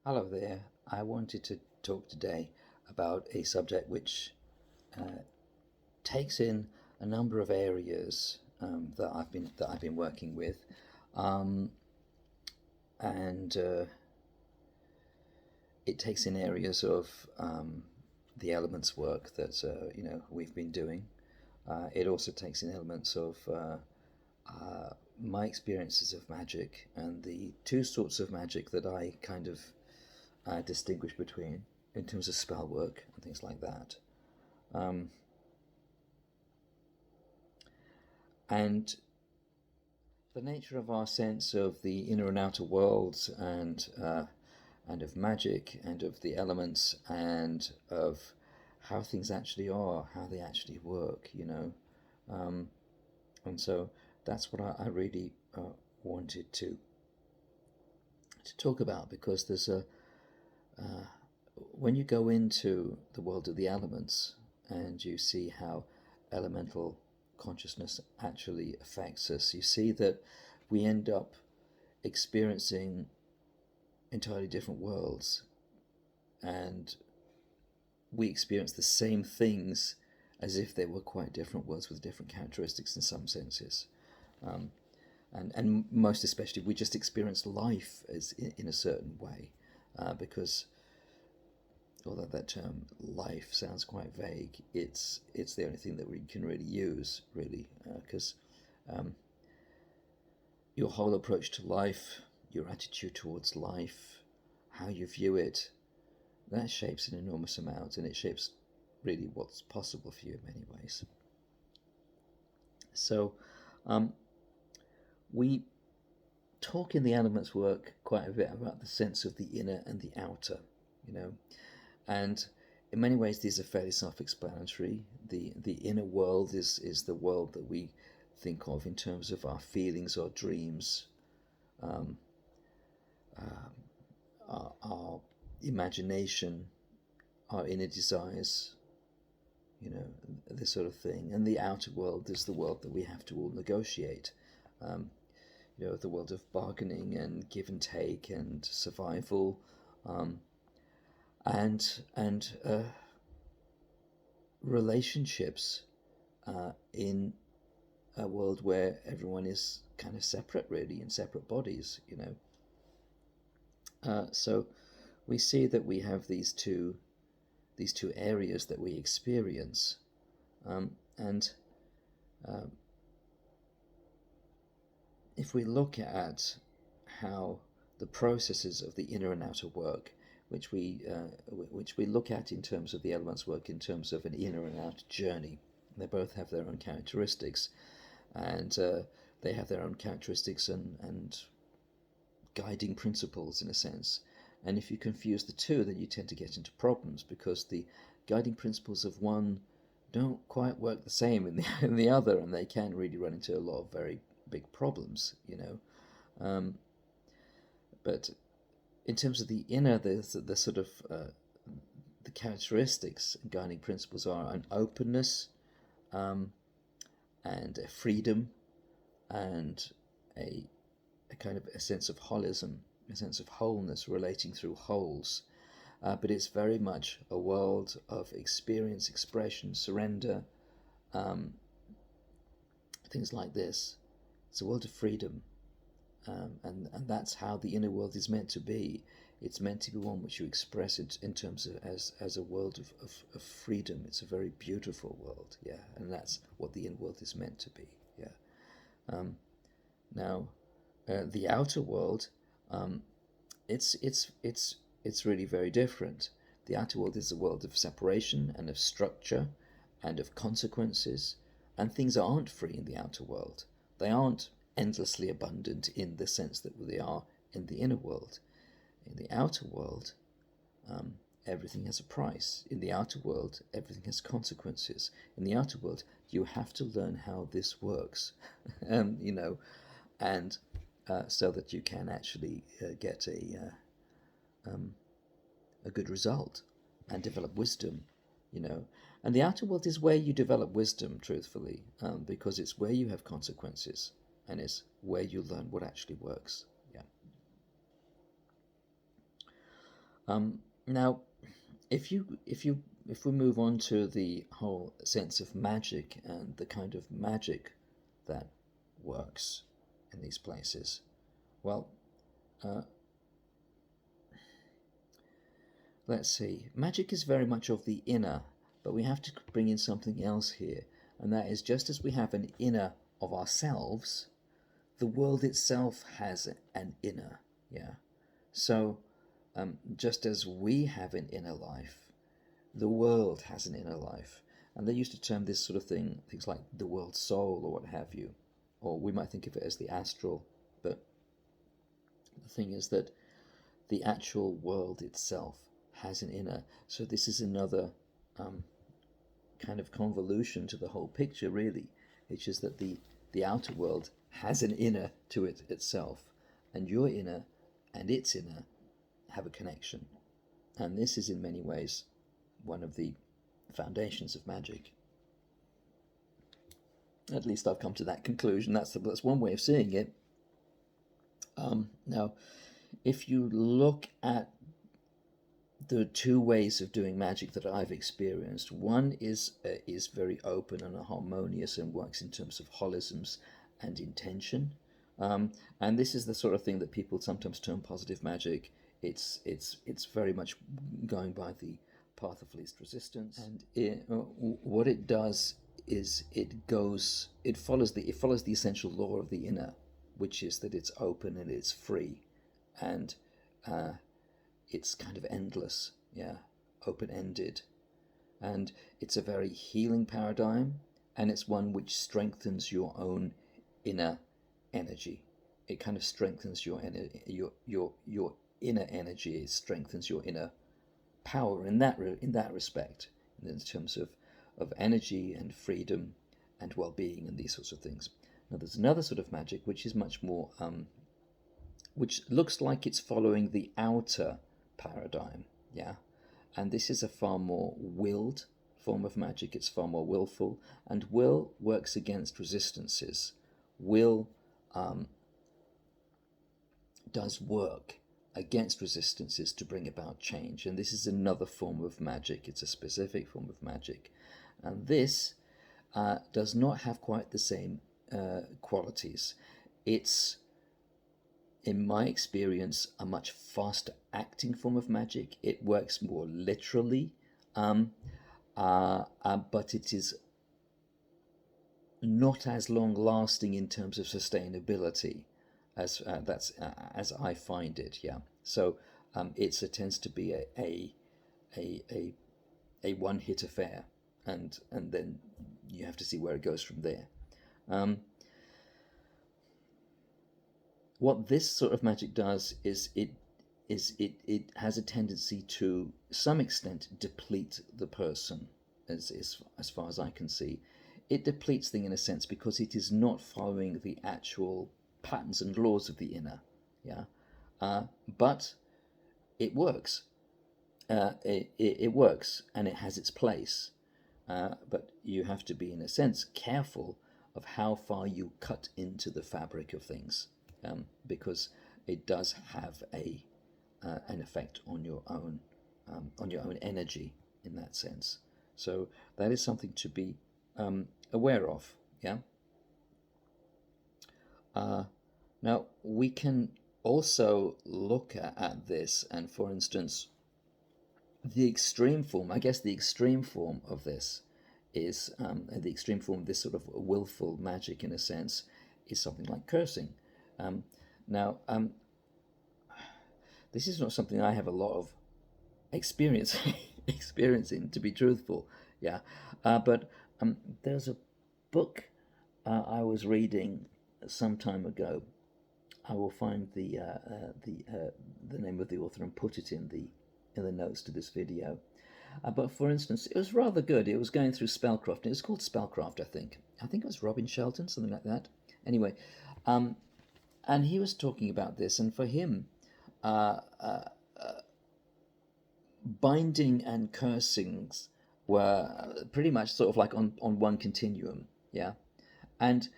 Hello there. I wanted to talk today about a subject which uh, takes in a number of areas that I've been working with, um, and it takes in areas of the elements work that we've been doing. It also takes in elements of my experiences of magic and the two sorts of magic that I kind of distinguish between in terms of spell work and things like that. Um, and the nature of our sense of the inner and outer worlds and of magic and of the elements and of how things actually are, how they actually work. Um, and so that's what I really wanted to talk about because there's a uh, when you go into the world of the elements and you see how elemental consciousness actually affects us, you see that we end up experiencing entirely different worlds, and we experience the same things as if they were quite different worlds with different characteristics in some senses. Um, and most especially, we just experience life as in a certain way, because although that term life sounds quite vague, it's the only thing that we can really use, really, because um, your whole approach to life, your attitude towards life, how you view it, that shapes an enormous amount, and it shapes really what's possible for you in many ways. So, um, we talk in the elements work quite a bit about the sense of the inner and the outer, you know, and in many ways these are fairly self-explanatory. The inner world is the world that we think of in terms of our feelings or dreams, um, uh, our imagination, our inner desires, this sort of thing. And the outer world is the world that we have to all negotiate. Um, the world of bargaining and give and take and survival, um, and relationships in a world where everyone is kind of separate, really, in separate bodies. So we see that we have these two areas that we experience, and um, if we look at how the processes of the inner and outer work, which we look at in terms of the elements work, in terms of an inner and outer journey, they both have their own characteristics, and they have their own characteristics and guiding principles in a sense. And if you confuse the two, then you tend to get into problems because the guiding principles of one don't quite work the same in the other, and they can really run into a lot of very big problems. But in terms of the inner, the sort of the characteristics and guiding principles are an openness, um, and a freedom, and a, a kind of a sense of holism, a sense of wholeness relating through wholes. But it's very much a world of experience, expression, surrender, um, things like this. It's a world of freedom, and that's how the inner world is meant to be. It's meant to be one which you express it in terms of as a world of freedom. It's a very beautiful world, yeah, and that's what the inner world is meant to be, yeah. Now, the outer world, um, it's really very different. The outer world is a world of separation and of structure and of consequences, and things aren't free in the outer world. They aren't endlessly abundant in the sense that they are in the inner world. In the outer world, um, everything has a price. In the outer world, everything has consequences. In the outer world, you have to learn how this works, and and so that you can actually get a good result and develop wisdom, you know. And the outer world is where you develop wisdom, truthfully, because it's where you have consequences and it's where you learn what actually works. Yeah. Now, if we move on to the whole sense of magic and the kind of magic that works in these places, well, uh, let's see. Magic is very much of the inner, but we have to bring in something else here, and that is just as we have an inner of ourselves, the world itself has an inner. Yeah. So, just as we have an inner life, the world has an inner life. And they used to term this sort of thing, things like the world soul or what have you. Or we might think of it as the astral. But the thing is that the actual world itself has an inner. So this is another kind of convolution to the whole picture, really. It's just that the outer world has an inner to it itself. And your inner and its inner have a connection. And this is in many ways one of the foundations of magic. At least I've come to that conclusion. That's one way of seeing it. Now, if you look at the two ways of doing magic that I've experienced, one is very open and harmonious and works in terms of holisms and intention. And this is the sort of thing that people sometimes term positive magic. It's very much going by the path of least resistance, and what it does is it follows the essential law of the inner, which is that it's open and it's free, and it's kind of endless, yeah, open-ended, and it's a very healing paradigm, and it's one which strengthens your own inner energy. It kind of strengthens your inner energy. It strengthens your inner power in that respect, in terms of energy and freedom and well-being and these sorts of things. Now, there's another sort of magic which is much more, which looks like it's following the outer paradigm, yeah, and this is a far more willed form of magic. It's far more willful, and will works against resistances. Will does work against resistances to bring about change, and this is another form of magic. It's a specific form of magic, and this does not have quite the same qualities. It's, in my experience, a much faster acting form of magic. It works more literally, but it is not as long lasting in terms of sustainability as as I find it. Yeah. So it tends to be a one hit affair, and then you have to see where it goes from there. What this sort of magic does is it has a tendency to some extent deplete the person, as far as I can see. It depletes them in a sense because it is not following the actual patterns and laws of the inner, yeah. But it works. It works, and it has its place. But you have to be, in a sense, careful of how far you cut into the fabric of things, because it does have an effect on your own energy in that sense. So that is something to be aware of. Yeah. Now we can also look at this, and for instance, the extreme form. I guess the extreme form of this is the extreme form of this sort of willful magic, in a sense, is something like cursing. Now, this is not something I have a lot of experience in, to be truthful. Yeah, but there's a book I was reading some time ago. I will find the name of the author and put it in the notes to this video. But for instance, it was rather good. It was going through spellcraft. It was called Spellcraft, I think. I think it was Robin Shelton, something like that. Anyway, and he was talking about this, and for him, binding and cursings were pretty much sort of like on one continuum, yeah. And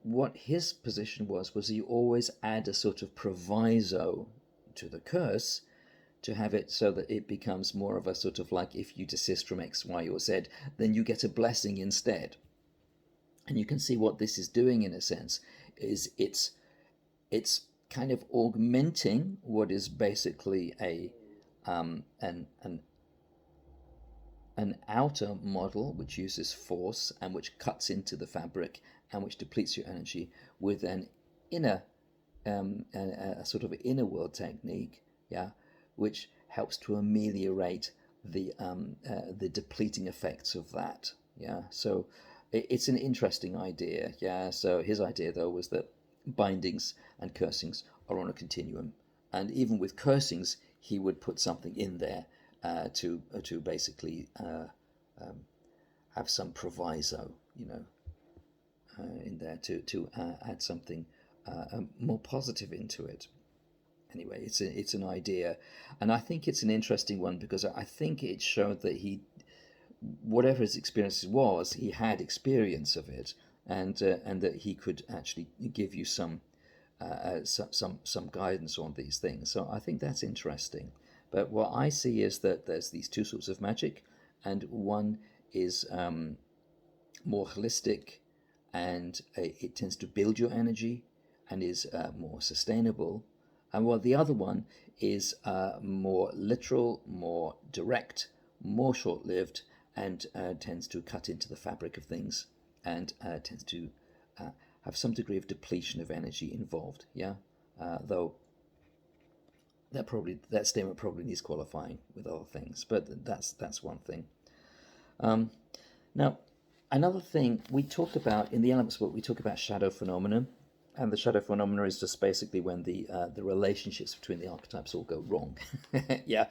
what his position was he always add a sort of proviso to the curse to have it so that it becomes more of a sort of like, if you desist from X, Y, or Z, then you get a blessing instead. And you can see what this is doing in a sense is it's kind of augmenting what is basically an outer model which uses force and which cuts into the fabric and which depletes your energy, with an inner a sort of inner world technique, yeah, which helps to ameliorate the depleting effects of that. Yeah, so it's an interesting idea. Yeah, so his idea though was that bindings and cursings are on a continuum, and even with cursings, he would put something in there to basically have some proviso, in there to add something more positive into it. Anyway, it's an idea, and I think it's an interesting one because I think it showed that whatever his experience was, he had experience of it, and that he could actually give you some guidance on these things. So I think that's interesting. But what I see is that there's these two sorts of magic, and one is more holistic, and it tends to build your energy and is more sustainable. And while the other one is more literal, more direct, more short lived, and tends to cut into the fabric of things, and tends to have some degree of depletion of energy involved. Yeah, though that statement probably needs qualifying with other things, but that's one thing. Now, another thing we talk about in the elements book, we talk about shadow phenomena, and the shadow phenomena is just basically when the relationships between the archetypes all go wrong, yeah,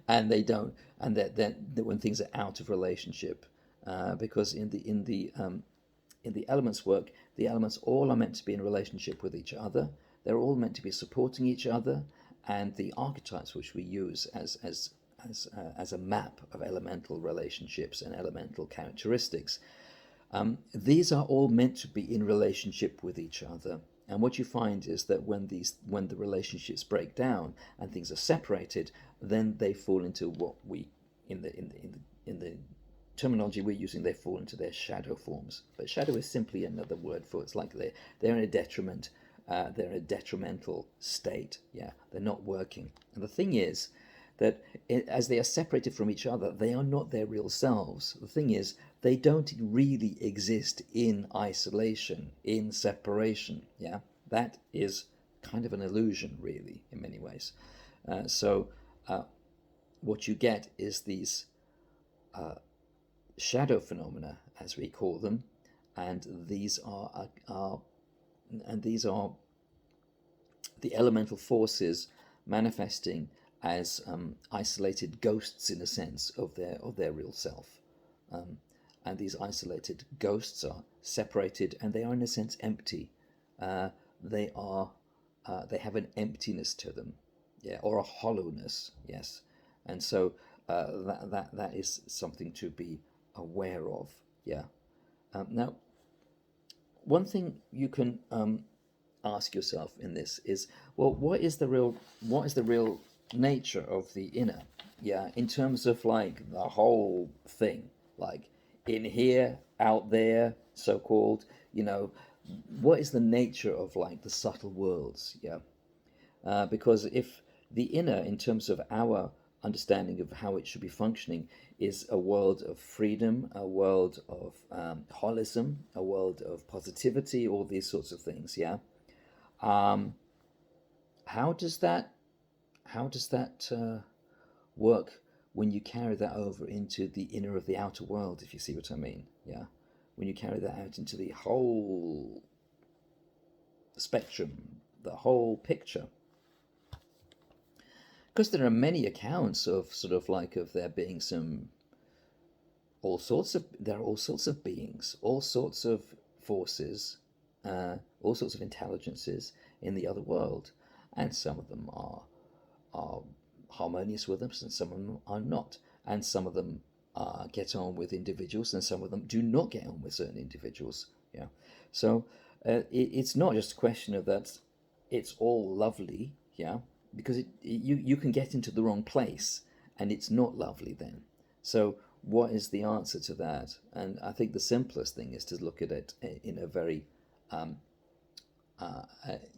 and they don't, and then when things are out of relationship, because in the elements work, the elements all are meant to be in relationship with each other. They're all meant to be supporting each other, and the archetypes which we use as a map of elemental relationships and elemental characteristics, these are all meant to be in relationship with each other. And what you find is that when the relationships break down and things are separated, then they fall into what we in the terminology we're using, they fall into their shadow forms. But shadow is simply another word for, it's like they're in a detriment. They're in a detrimental state. Yeah, they're not working. And the thing is that as they are separated from each other, they are not their real selves. The thing is, they don't really exist in isolation, in separation. Yeah, that is kind of an illusion, really, in many ways. So what you get is these shadow phenomena, as we call them, and these are the elemental forces manifesting as isolated ghosts, in a sense, of their real self. And these isolated ghosts are separated, and they are, in a sense, empty. They have an emptiness to them, yeah, or a hollowness, yes. And so that is something to be aware of, yeah. Now, one thing you can ask yourself in this is, well, what is the real nature of the inner, yeah, in terms of like the whole thing, like in here, out there, so called, what is the nature of like the subtle worlds, yeah. Because if the inner, in terms of our understanding of how it should be functioning, is a world of freedom, a world of holism, a world of positivity, all these sorts of things, yeah. How does that work when you carry that over into the inner of the outer world, if you see what I mean? Yeah, when you carry that out into the whole spectrum, the whole picture. Because there are many accounts of sort of like of there being all sorts of beings, all sorts of forces, all sorts of intelligences in the other world, and some of them are harmonious with us, and some of them are not, and some of them get on with individuals, and some of them do not get on with certain individuals. Yeah, so it's not just a question of that it's all lovely. Yeah, because you can get into the wrong place and it's not lovely then. So what is the answer to that? And I think the simplest thing is to look at it in a very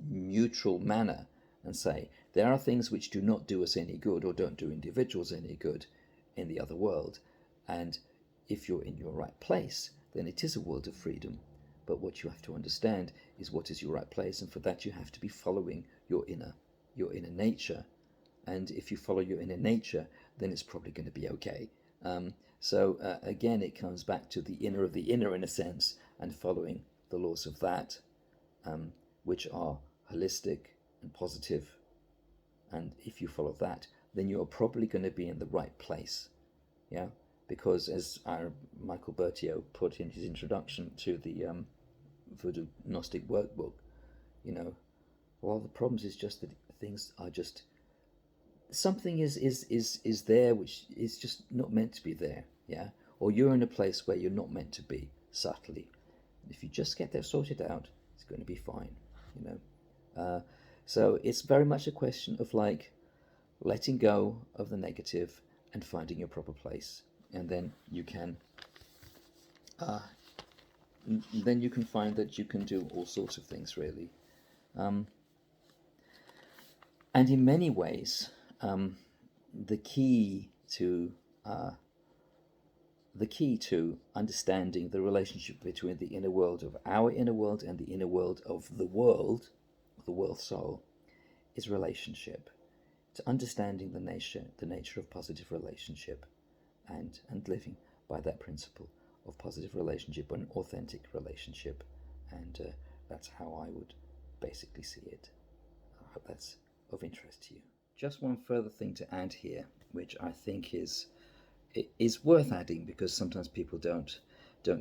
neutral manner and say there are things which do not do us any good or don't do individuals any good in the other world, and if you're in your right place, then it is a world of freedom. But what you have to understand is what is your right place, and for that you have to be following your inner nature. And if you follow your inner nature, then it's probably going to be okay. So again, it comes back to the inner of the inner in a sense, and following the laws of that, which are holistic and positive. And if you follow that, then you're probably going to be in the right place. Yeah, because as Michael Bertio put in his introduction to the Voodoo Gnostic workbook, you know, well, the problems is just that things are just something is there which is just not meant to be there. Yeah, or you're in a place where you're not meant to be subtly. If you just get that sorted out, it's going to be fine. You know, so it's very much a question of like letting go of the negative and finding your proper place, and then you can find that you can do all sorts of things really. And in many ways, the key to understanding the relationship between the inner world of our inner world and the inner world of the world soul, is relationship. It's understanding the nature of positive relationship, and living by that principle of positive relationship, an authentic relationship, and that's how I would basically see it. I hope that's of interest to you. Just one further thing to add here, which I think is worth adding because sometimes people don't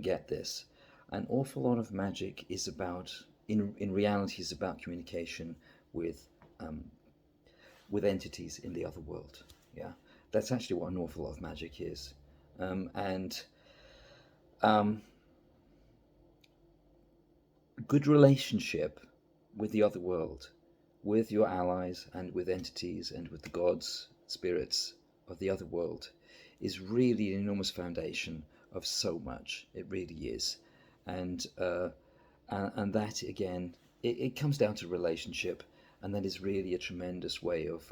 get this. An awful lot of magic is about, in reality, is about communication with entities in the other world. Yeah, that's actually what an awful lot of magic is, and good relationship with the other world, with your allies and with entities and with the gods, spirits of the other world, is really an enormous foundation of so much. It really is, and that again, it comes down to relationship, and that is really a tremendous way of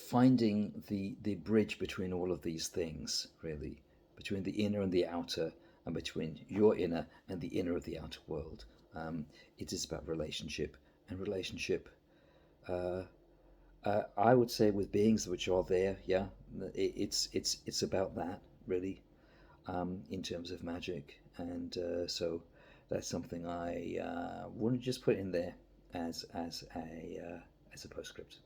finding the bridge between all of these things, really, between the inner and the outer, and between your inner and the inner of the outer world. It is about relationship, and relationship, I would say, with beings which are there. Yeah, it's about that really, in terms of magic, and so that's something I want to just put in there as a postscript.